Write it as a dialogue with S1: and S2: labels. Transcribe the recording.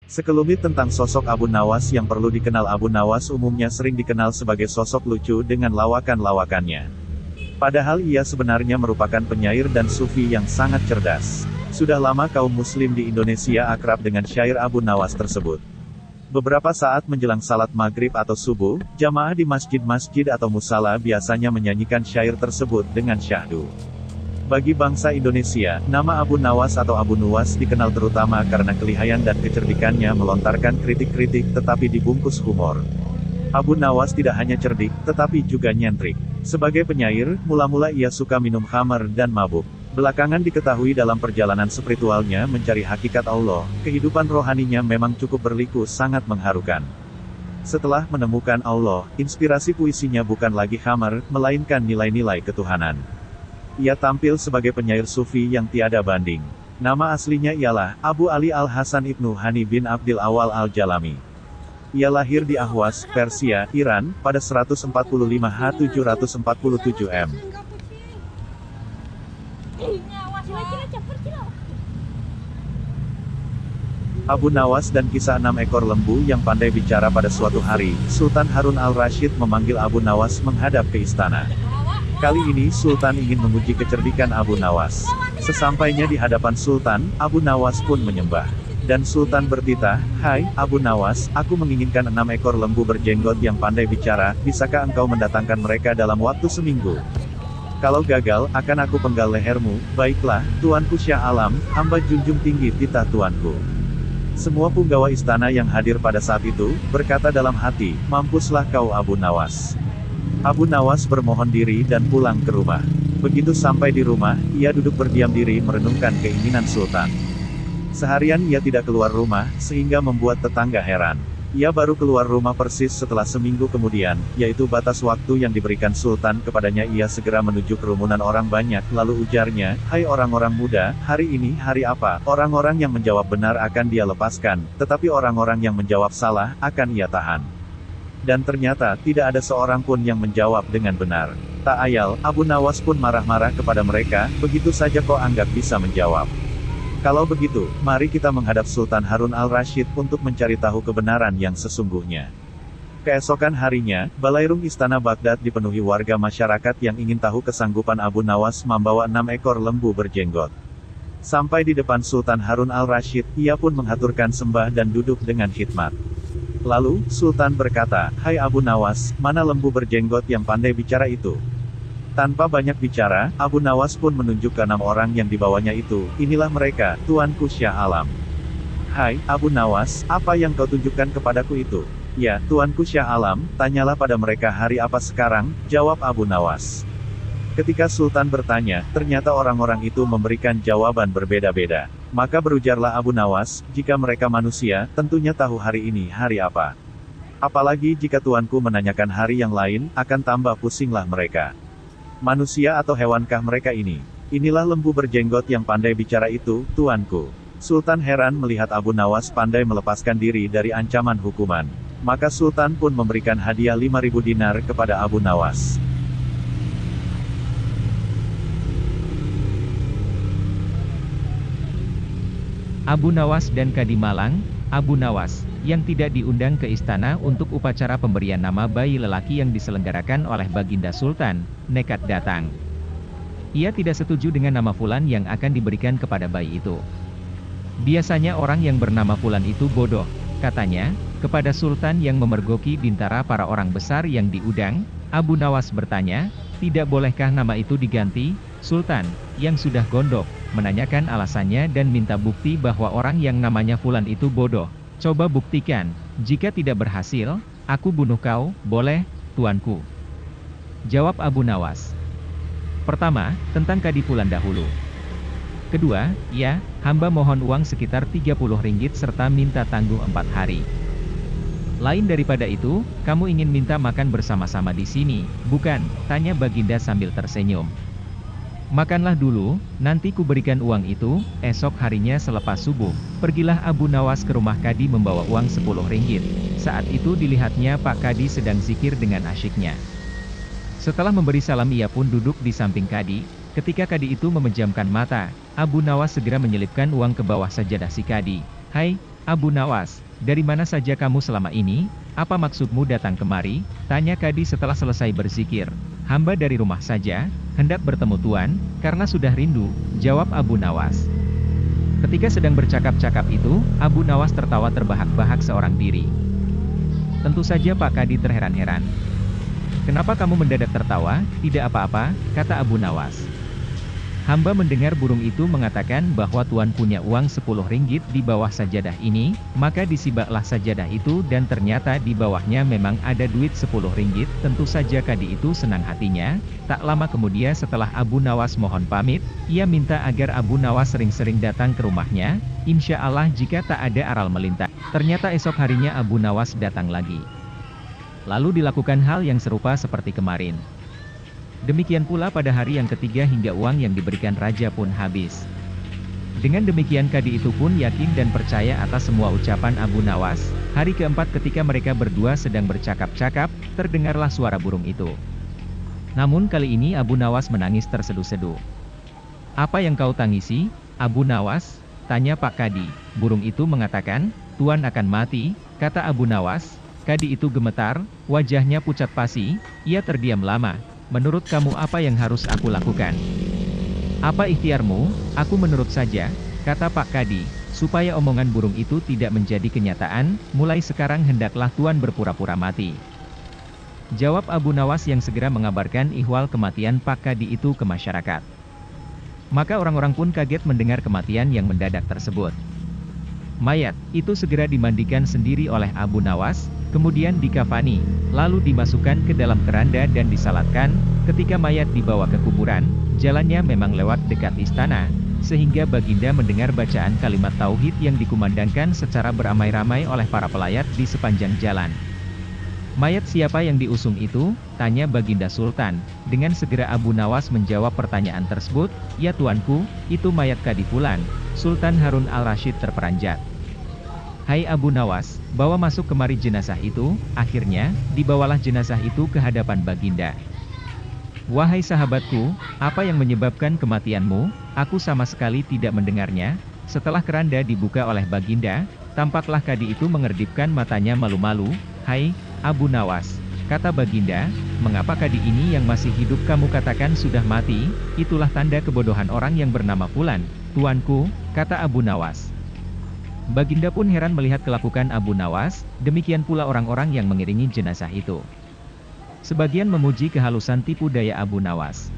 S1: Sekelumit tentang sosok Abu Nawas yang perlu dikenal. Abu Nawas umumnya sering dikenal sebagai sosok lucu dengan lawakan-lawakannya. Padahal ia sebenarnya merupakan penyair dan sufi yang sangat cerdas. Sudah lama kaum muslim di Indonesia akrab dengan syair Abu Nawas tersebut. Beberapa saat menjelang salat maghrib atau subuh, jamaah di masjid-masjid atau musala biasanya menyanyikan syair tersebut dengan syahdu. Bagi bangsa Indonesia, nama Abu Nawas atau Abu Nuwas dikenal terutama karena kelihayan dan kecerdikannya melontarkan kritik-kritik tetapi dibungkus humor. Abu Nawas tidak hanya cerdik, tetapi juga nyentrik. Sebagai penyair, mula-mula ia suka minum khamar dan mabuk. Belakangan diketahui dalam perjalanan spiritualnya mencari hakikat Allah, kehidupan rohaninya memang cukup berliku sangat mengharukan. Setelah menemukan Allah, inspirasi puisinya bukan lagi khamar, melainkan nilai-nilai ketuhanan. Ia tampil sebagai penyair sufi yang tiada banding. Nama aslinya ialah Abu Ali Al-Hasan Ibnu Hani bin Abdil Awal Al-Jalami. Ia lahir di Ahwas, Persia, Iran, pada 145 H747 M. Abu Nawas dan kisah 6 ekor lembu yang pandai bicara. Pada suatu hari, Sultan Harun al-Rasyid memanggil Abu Nawas menghadap ke istana. Kali ini Sultan ingin menguji kecerdikan Abu Nawas. Sesampainya di hadapan Sultan, Abu Nawas pun menyembah. Dan Sultan bertitah, "Hai, Abu Nawas, aku menginginkan 6 ekor lembu berjenggot yang pandai bicara, bisakah engkau mendatangkan mereka dalam waktu seminggu? Kalau gagal, akan aku penggal lehermu." "Baiklah, Tuanku Syah Alam, hamba junjung tinggi titah Tuanku." Semua punggawa istana yang hadir pada saat itu, berkata dalam hati, "Mampuslah kau Abu Nawas." Abu Nawas bermohon diri dan pulang ke rumah. Begitu sampai di rumah, ia duduk berdiam diri merenungkan keinginan Sultan. Seharian ia tidak keluar rumah, sehingga membuat tetangga heran. Ia baru keluar rumah persis setelah seminggu kemudian, yaitu batas waktu yang diberikan Sultan kepadanya. Ia segera menuju kerumunan orang banyak, lalu ujarnya, "Hai orang-orang muda, hari ini hari apa?" Orang-orang yang menjawab benar akan dia lepaskan, tetapi orang-orang yang menjawab salah, akan ia tahan. Dan ternyata, tidak ada seorang pun yang menjawab dengan benar. Tak ayal, Abu Nawas pun marah-marah kepada mereka, "Begitu saja kok anggap bisa menjawab? Kalau begitu, mari kita menghadap Sultan Harun al-Rasyid untuk mencari tahu kebenaran yang sesungguhnya." Keesokan harinya, balairung istana Baghdad dipenuhi warga masyarakat yang ingin tahu kesanggupan Abu Nawas membawa 6 ekor lembu berjenggot. Sampai di depan Sultan Harun al-Rasyid, ia pun menghaturkan sembah dan duduk dengan khidmat. Lalu, Sultan berkata, "Hai Abu Nawas, mana lembu berjenggot yang pandai bicara itu?" Tanpa banyak bicara, Abu Nawas pun menunjuk ke 6 orang yang dibawanya itu. "Inilah mereka, Tuanku Syah Alam." "Hai, Abu Nawas, apa yang kau tunjukkan kepadaku itu?" "Ya, Tuanku Syah Alam, tanyalah pada mereka hari apa sekarang," jawab Abu Nawas. Ketika Sultan bertanya, ternyata orang-orang itu memberikan jawaban berbeda-beda. Maka berujarlah Abu Nawas, "Jika mereka manusia, tentunya tahu hari ini hari apa. Apalagi jika Tuanku menanyakan hari yang lain, akan tambah pusinglah mereka. Manusia atau hewankah mereka ini? Inilah lembu berjenggot yang pandai bicara itu, Tuanku." Sultan heran melihat Abu Nawas pandai melepaskan diri dari ancaman hukuman. Maka Sultan pun memberikan hadiah 5.000 dinar kepada Abu Nawas.
S2: Abu Nawas dan Kadi Malang. Abu Nawas, yang tidak diundang ke istana untuk upacara pemberian nama bayi lelaki yang diselenggarakan oleh Baginda Sultan, nekat datang. Ia tidak setuju dengan nama Fulan yang akan diberikan kepada bayi itu. Biasanya orang yang bernama Fulan itu bodoh, katanya, kepada Sultan yang memergoki dintara para orang besar yang diundang. Abu Nawas bertanya, "Tidak bolehkah nama itu diganti?" Sultan, yang sudah gondok, menanyakan alasannya dan minta bukti bahwa orang yang namanya Fulan itu bodoh. "Coba buktikan, jika tidak berhasil, aku bunuh kau." "Boleh, Tuanku," jawab Abu Nawas. "Pertama, tentang Kadi Fulan dahulu. Kedua, ya, hamba mohon uang sekitar 30 ringgit serta minta tangguh 4 hari. Lain daripada itu, kamu ingin minta makan bersama-sama di sini, bukan?" tanya Baginda sambil tersenyum. "Makanlah dulu, nanti ku berikan uang itu." Esok harinya selepas subuh, pergilah Abu Nawas ke rumah Kadi membawa uang 10 ringgit. Saat itu dilihatnya Pak Kadi sedang zikir dengan asyiknya. Setelah memberi salam ia pun duduk di samping Kadi. Ketika Kadi itu memejamkan mata, Abu Nawas segera menyelipkan uang ke bawah sajadah si Kadi. "Hai, Abu Nawas, dari mana saja kamu selama ini? Apa maksudmu datang kemari? Tanya Kadi setelah selesai berzikir. Hamba dari rumah saja, hendak bertemu Tuan, karena sudah rindu, jawab Abu Nawas. Ketika sedang bercakap-cakap itu, Abu Nawas tertawa terbahak-bahak seorang diri. Tentu saja Pak Kadi terheran-heran. Kenapa kamu mendadak tertawa? Tidak apa-apa, kata Abu Nawas. Hamba mendengar burung itu mengatakan bahwa Tuan punya uang 10 ringgit di bawah sajadah ini, maka disibaklah sajadah itu dan ternyata di bawahnya memang ada duit 10 ringgit. Tentu saja Kadi itu senang hatinya. Tak lama kemudian setelah Abu Nawas mohon pamit, ia minta agar Abu Nawas sering-sering datang ke rumahnya, insya Allah jika tak ada aral melintang. Ternyata esok harinya Abu Nawas datang lagi. Lalu dilakukan hal yang serupa seperti kemarin. Demikian pula pada hari yang ketiga hingga uang yang diberikan raja pun habis. Dengan demikian Kadi itu pun yakin dan percaya atas semua ucapan Abu Nawas. Hari keempat ketika mereka berdua sedang bercakap-cakap, terdengarlah suara burung itu. Namun kali ini Abu Nawas menangis terseduh-seduh. Apa yang kau tangisi, Abu Nawas? Tanya Pak Kadi. Burung itu mengatakan, Tuan akan mati, kata Abu Nawas. Kadi itu gemetar, wajahnya pucat pasi, ia terdiam lama. Menurut kamu apa yang harus aku lakukan? Apa ikhtiarmu? Aku menurut saja, kata Pak Kadi, supaya omongan burung itu tidak menjadi kenyataan, mulai sekarang hendaklah Tuan berpura-pura mati. Jawab Abu Nawas yang segera mengabarkan ihwal kematian Pak Kadi itu ke masyarakat. Maka orang-orang pun kaget mendengar kematian yang mendadak tersebut. Mayat itu segera dimandikan sendiri oleh Abu Nawas, kemudian dikafani, lalu dimasukkan ke dalam keranda dan disalatkan. Ketika mayat dibawa ke kuburan, jalannya memang lewat dekat istana, sehingga Baginda mendengar bacaan kalimat tauhid yang dikumandangkan secara beramai-ramai oleh para pelayat di sepanjang jalan. Mayat siapa yang diusung itu? Tanya Baginda Sultan. Dengan segera Abu Nawas menjawab pertanyaan tersebut, ya tuanku, itu mayat Kadi Fulan. Sultan Harun al-Rasyid terperanjat. Hai Abu Nawas, bawa masuk kemari jenazah itu. Akhirnya, dibawalah jenazah itu ke hadapan Baginda. Wahai sahabatku, apa yang menyebabkan kematianmu? Aku sama sekali tidak mendengarnya. Setelah keranda dibuka oleh Baginda, tampaklah Kadi itu mengerdipkan matanya malu-malu. Hai, Abu Nawas, kata Baginda, mengapa Kadi ini yang masih hidup kamu katakan sudah mati? Itulah tanda kebodohan orang yang bernama Fulan, tuanku, kata Abu Nawas. Baginda pun heran melihat kelakuan Abu Nawas, demikian pula orang-orang yang mengiringi jenazah itu. Sebagian memuji kehalusan tipu daya Abu Nawas.